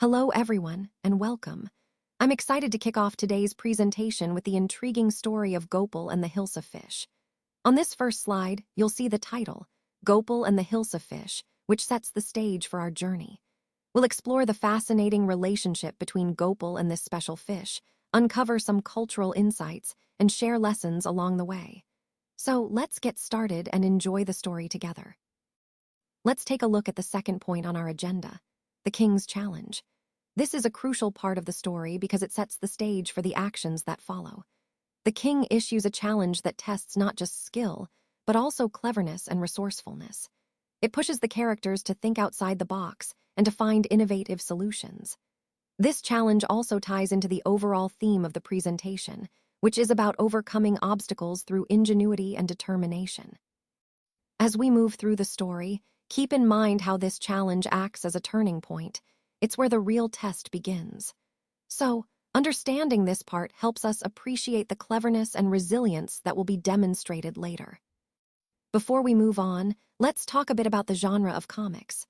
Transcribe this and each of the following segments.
Hello, everyone, and welcome. I'm excited to kick off today's presentation with the intriguing story of Gopal and the Hilsa Fish. On this first slide, you'll see the title, Gopal and the Hilsa Fish, which sets the stage for our journey. We'll explore the fascinating relationship between Gopal and this special fish, uncover some cultural insights, and share lessons along the way. So let's get started and enjoy the story together. Let's take a look at the second point on our agenda, the King's Challenge. This is a crucial part of the story because it sets the stage for the actions that follow. The king issues a challenge that tests not just skill, but also cleverness and resourcefulness. It pushes the characters to think outside the box and to find innovative solutions. This challenge also ties into the overall theme of the presentation, which is about overcoming obstacles through ingenuity and determination. As we move through the story, keep in mind how this challenge acts as a turning point. It's where the real test begins. So, understanding this part helps us appreciate the cleverness and resilience that will be demonstrated later. Before we move on, let's talk a bit about the genre of comics.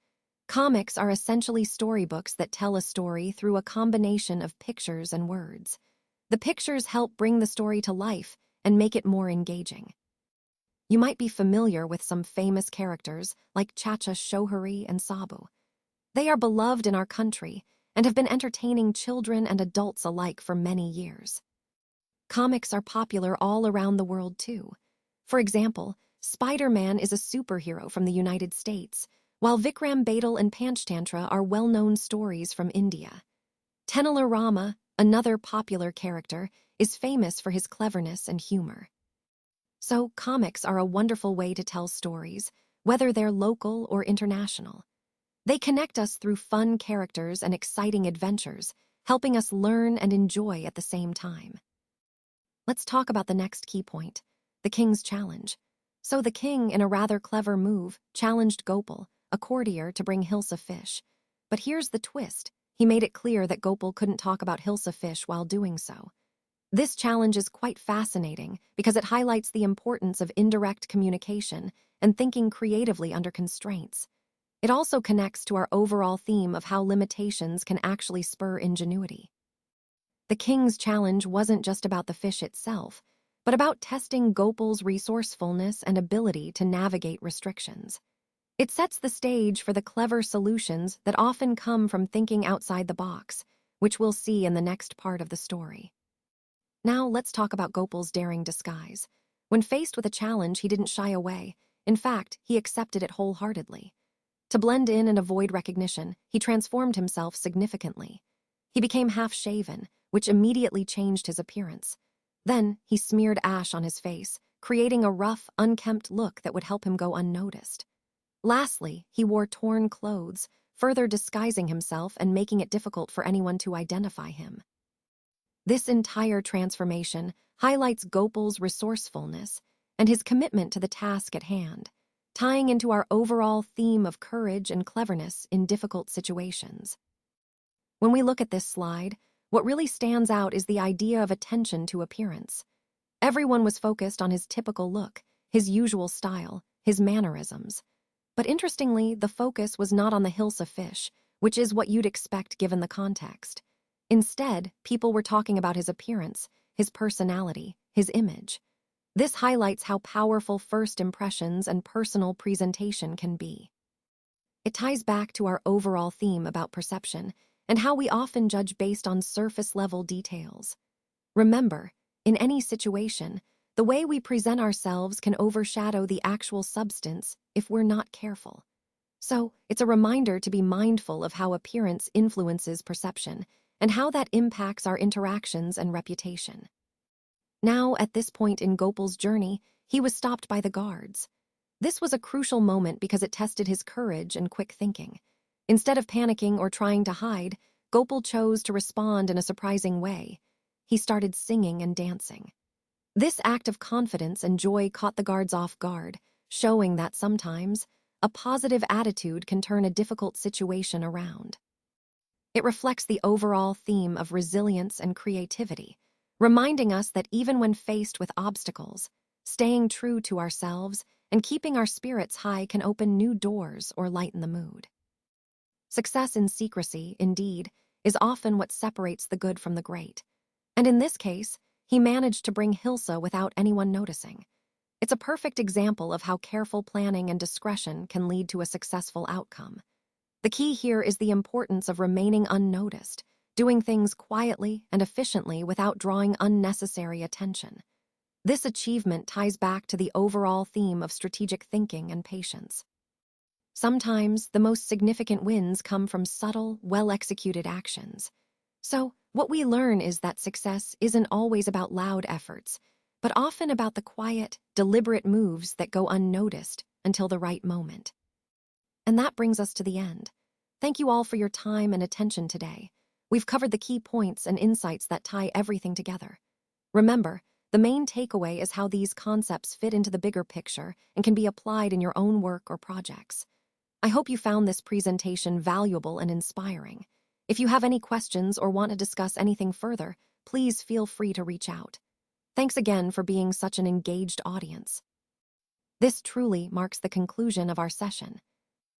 Comics are essentially storybooks that tell a story through a combination of pictures and words. The pictures help bring the story to life and make it more engaging. You might be familiar with some famous characters like Chacha Shohari and Sabu. They are beloved in our country and have been entertaining children and adults alike for many years. Comics are popular all around the world too. For example, Spider-Man is a superhero from the United States, while Vikram Betal and Panchtantra are well-known stories from India. Tenala Rama, another popular character, is famous for his cleverness and humor. So, comics are a wonderful way to tell stories, whether they're local or international. They connect us through fun characters and exciting adventures, helping us learn and enjoy at the same time. Let's talk about the next key point, the King's Challenge. So the king, in a rather clever move, challenged Gopal, a courtier, to bring Hilsa Fish. But here's the twist. He made it clear that Gopal couldn't talk about Hilsa Fish while doing so. This challenge is quite fascinating because it highlights the importance of indirect communication and thinking creatively under constraints. It also connects to our overall theme of how limitations can actually spur ingenuity. The King's Challenge wasn't just about the fish itself, but about testing Gopal's resourcefulness and ability to navigate restrictions. It sets the stage for the clever solutions that often come from thinking outside the box, which we'll see in the next part of the story. Now let's talk about Gopal's daring disguise. When faced with a challenge, he didn't shy away. In fact, he accepted it wholeheartedly. To blend in and avoid recognition, he transformed himself significantly. He became half-shaven, which immediately changed his appearance. Then, he smeared ash on his face, creating a rough, unkempt look that would help him go unnoticed. Lastly, he wore torn clothes, further disguising himself and making it difficult for anyone to identify him. This entire transformation highlights Gopal's resourcefulness and his commitment to the task at hand, tying into our overall theme of courage and cleverness in difficult situations. When we look at this slide, what really stands out is the idea of attention to appearance. Everyone was focused on his typical look, his usual style, his mannerisms. But interestingly, the focus was not on the Hilsa Fish, which is what you'd expect given the context. Instead, people were talking about his appearance, his personality, his image. This highlights how powerful first impressions and personal presentation can be. It ties back to our overall theme about perception and how we often judge based on surface-level details. Remember, in any situation, the way we present ourselves can overshadow the actual substance if we're not careful. So, it's a reminder to be mindful of how appearance influences perception and how that impacts our interactions and reputation. Now, at this point in Gopal's journey, he was stopped by the guards. This was a crucial moment because it tested his courage and quick thinking. Instead of panicking or trying to hide, Gopal chose to respond in a surprising way. He started singing and dancing. This act of confidence and joy caught the guards off guard, showing that sometimes a positive attitude can turn a difficult situation around. It reflects the overall theme of resilience and creativity, reminding us that even when faced with obstacles, staying true to ourselves and keeping our spirits high can open new doors or lighten the mood. Success in secrecy, indeed, is often what separates the good from the great. And in this case, he managed to bring Hilsa without anyone noticing. It's a perfect example of how careful planning and discretion can lead to a successful outcome. The key here is the importance of remaining unnoticed, doing things quietly and efficiently without drawing unnecessary attention. This achievement ties back to the overall theme of strategic thinking and patience. Sometimes, the most significant wins come from subtle, well-executed actions. So, what we learn is that success isn't always about loud efforts, but often about the quiet, deliberate moves that go unnoticed until the right moment. And that brings us to the end. Thank you all for your time and attention today. We've covered the key points and insights that tie everything together. Remember, the main takeaway is how these concepts fit into the bigger picture and can be applied in your own work or projects. I hope you found this presentation valuable and inspiring. If you have any questions or want to discuss anything further, please feel free to reach out. Thanks again for being such an engaged audience. This truly marks the conclusion of our session.